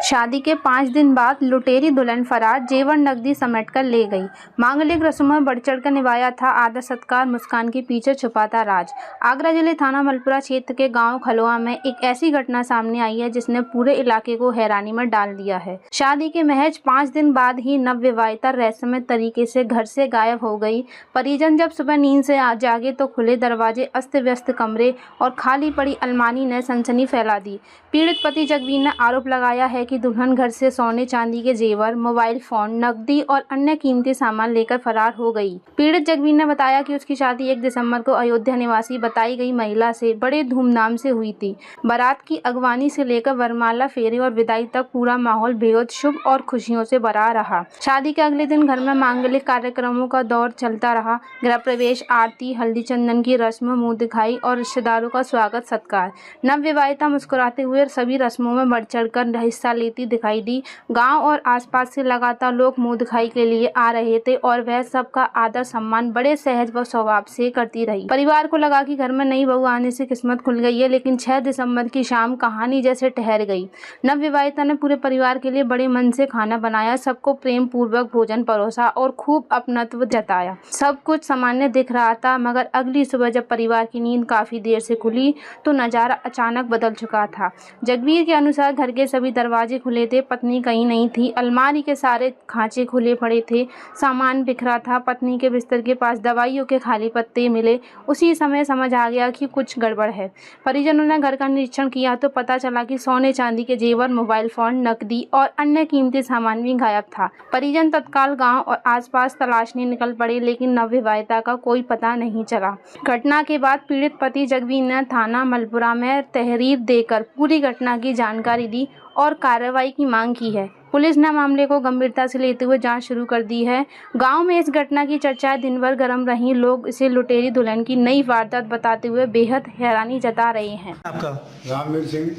शादी के 5 दिन बाद लुटेरी दुल्हन फरार, जेवर नकदी समेट कर ले गई। मांगलिक रस्मों में बढ़ चढ़कर निभाया था आदर सत्कार, मुस्कान के पीछे छुपाता राज। आगरा जिले थाना मलपुरा क्षेत्र के गांव खलोआ में एक ऐसी घटना सामने आई है जिसने पूरे इलाके को हैरानी में डाल दिया है। शादी के महज 5 दिन बाद ही नवविवाहिता रहस्यमय तरीके से घर से गायब हो गई। परिजन जब सुबह नींद से जागे तो खुले दरवाजे, अस्त व्यस्त कमरे और खाली पड़ी अलमारी ने सनसनी फैला दी। पीड़ित पति जगवीर ने आरोप लगाया है कि दुल्हन घर से सोने चांदी के जेवर, मोबाइल फोन, नकदी और अन्य कीमती सामान लेकर फरार हो गई। पीड़ित जगवीर ने बताया कि उसकी शादी 1 दिसंबर को अयोध्या निवासी बताई गई महिला से बड़े धूमधाम से हुई थी। बारात की अगवानी से लेकर वरमाला, फेरे और विदाई तक पूरा माहौल बेहद शुभ और खुशियों से भरा रहा। शादी के अगले दिन घर में मांगलिक कार्यक्रमों का दौर चलता रहा। गृह प्रवेश, आरती, हल्दी चंदन की रस्म, मुंह दिखाई और रिश्तेदारों का स्वागत सत्कार। नवविवाहिता मुस्कुराते हुए सभी रस्मों में बढ़ चढ़कर हिस्सा लेती दिखाई दी। गांव और आसपास से लगातार लोग मुंह दिखाई के लिए आ रहे थे और वह सबका आदर सम्मान बड़े सहज व स्वभाव से करती रही। परिवार को लगा कि घर में नई बहू आने से किस्मत खुल गई है, लेकिन 6 दिसंबर की शाम कहानी जैसे ठहर गई। नवविवाहिता ने पूरे परिवार के लिए बड़े मन से खाना बनाया, सबको प्रेम पूर्वक भोजन परोसा और खूब अपनत्व जताया। सब कुछ सामान्य दिख रहा था, मगर अगली सुबह जब परिवार की नींद काफी देर से खुली तो नजारा अचानक बदल चुका था। जगवीर के अनुसार घर के सभी दरवाजे खुले थे, पत्नी कहीं नहीं थी। अलमारी के सारे खांचे खुले पड़े थे, सामान बिखरा था। पत्नी के बिस्तर के पास दवाइयों के खाली पत्ते मिले। उसी समय समझ आ गया कि कुछ गड़बड़ है। परिजनों ने घर का निरीक्षण किया तो पता चला कि सोने चांदी के जेवर, मोबाइल फोन, नकदी और अन्य कीमती सामान भी गायब था। परिजन तत्काल गांव और आसपास तलाशने निकल पड़े, लेकिन नवविवाहिता का कोई पता नहीं चला। घटना के बाद पीड़ित पति जगवीर ने थाना मलपुरा में तहरीर देकर पूरी घटना की जानकारी दी और कार्रवाई की मांग की है। पुलिस ने मामले को गंभीरता से लेते हुए जांच शुरू कर दी है। गांव में इस घटना की चर्चाएं दिन भर गर्म रही। लोग इसे लुटेरी दुल्हन की नई वारदात बताते हुए बेहद हैरानी जता रहे हैं। आपका रामवीर सिंह।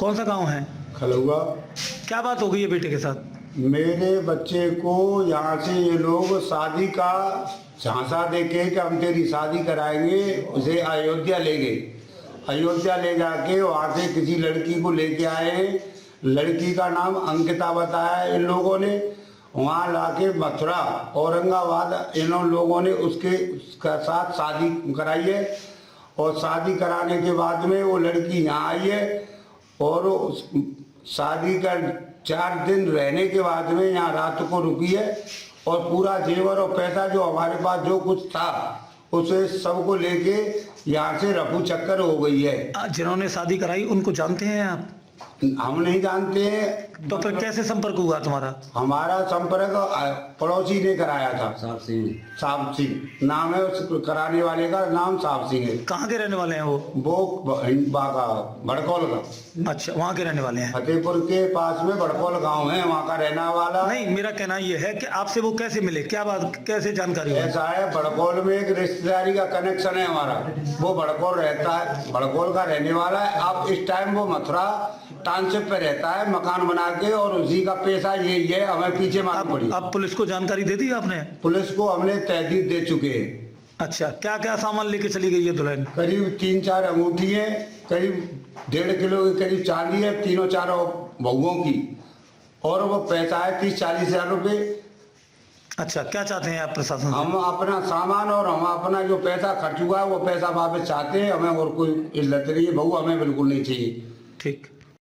कौन सा गांव है? खलुआ। क्या बात हो गई है बेटे के साथ? मेरे बच्चे को यहाँ से ये लोग शादी का झांसा देके कि हम तेरी शादी कराएंगे, उसे अयोध्या ले गए। अयोध्या ले जाके वहाँ से किसी लड़की को लेके आए। लड़की का नाम अंकिता बताया इन लोगों ने। वहाँ लाके मथुरा, औरंगाबाद इन लोगों ने उसके साथ शादी कराई है। और शादी कराने के बाद में वो लड़की यहाँ आई है और शादी का 4 दिन रहने के बाद में यहाँ रात को रुकी है। और पूरा जेवर और पैसा जो हमारे पास जो कुछ था उसे सबको लेके यहाँ से रफू चक्कर हो गई है। जिन्होंने शादी कराई उनको जानते हैं आप? हम नहीं जानते हैं। तो फिर कैसे संपर्क हुआ तुम्हारा? हमारा संपर्क पड़ोसी ने कराया था। साहब सिंह नाम है उस कराने वाले का, नाम साहब सिंह है। कहाँ के रहने वाले हैं वो बाका भड़कौल का। अच्छा, वहाँ के रहने वाले हैं। फतेहपुर के पास में भड़कौल गांव है, वहाँ का रहने वाला। नहीं, मेरा कहना ये है कि आपसे वो कैसे मिले, क्या बात, कैसे जानकारी हुई? ऐसा है, भड़कौल में एक रिश्तेदारी का कनेक्शन है हमारा। वो भड़कौल रहता है, भड़कौल का रहने वाला है। अब इस टाइम वो मथुरा टाउनशिप पे रहता है, मकान बना के, और उसी का पैसा यही है। हमें पीछे मालूम पड़ी। अब पुलिस को जानकारी दे दी आपने? पुलिस को हमने तहदीद दे चुके हैं। अच्छा, क्या क्या सामान लेके चली गई है दुल्हन? करीब 3-4 अंगूठी है, करीब 1.5 किलो के करीब चांदी है, 3-4 बहुओं की, और वो पैसा है 30-40 हजार रुपये। अच्छा, क्या चाहते हैं आप प्रशासन? हम अपना सामान और हम अपना जो पैसा खर्च हुआ है वो पैसा वापस चाहते हैं। हमें और कोई इज्जत नहीं है, बहू हमें बिल्कुल नहीं चाहिए। ठीक।